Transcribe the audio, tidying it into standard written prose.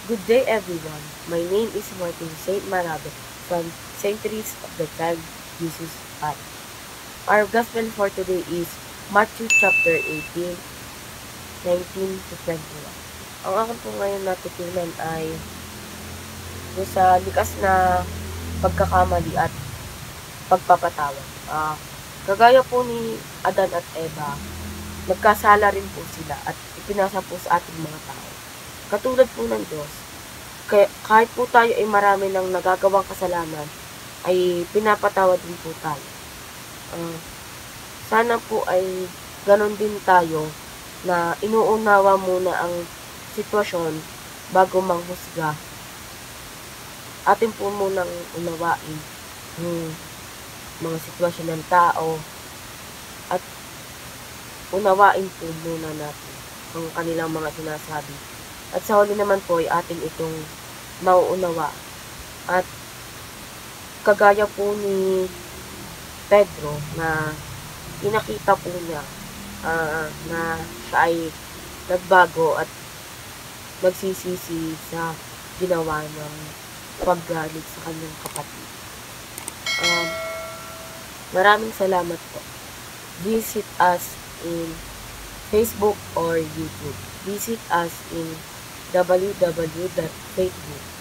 Good day everyone. My name is Martin Saint Marabe from St. Therese of the Child Jesus Parish. Our gospel for today is Matthew chapter 18, 19 to 21. Ang akin po ngayon natutunan ay doon sa likas na pagkakamali at pagpapatawad. Kagaya po ni Adan at Eva, nagkasala rin po sila at ipinasa po sa ating mga tao. Katulad po ng Diyos, kahit po tayo ay marami ng nagagawang kasalanan, ay pinapatawad din po tayo. Sana po ay ganon din tayo na inuunawa muna ang sitwasyon bago manghusga. Atin po munang unawain yung mga sitwasyon ng tao at unawain po muna natin ang kanilang mga sinasabi. At sa huli naman po ay atin itong mauunawa. At kagaya po ni Pedro na pinakita po niya na siya ay nagbago at nagsisisi sa ginawa ng paggalit sa kanyang kapatid. Maraming salamat po. Visit us in Facebook or YouTube. Visit us in www.facebook.com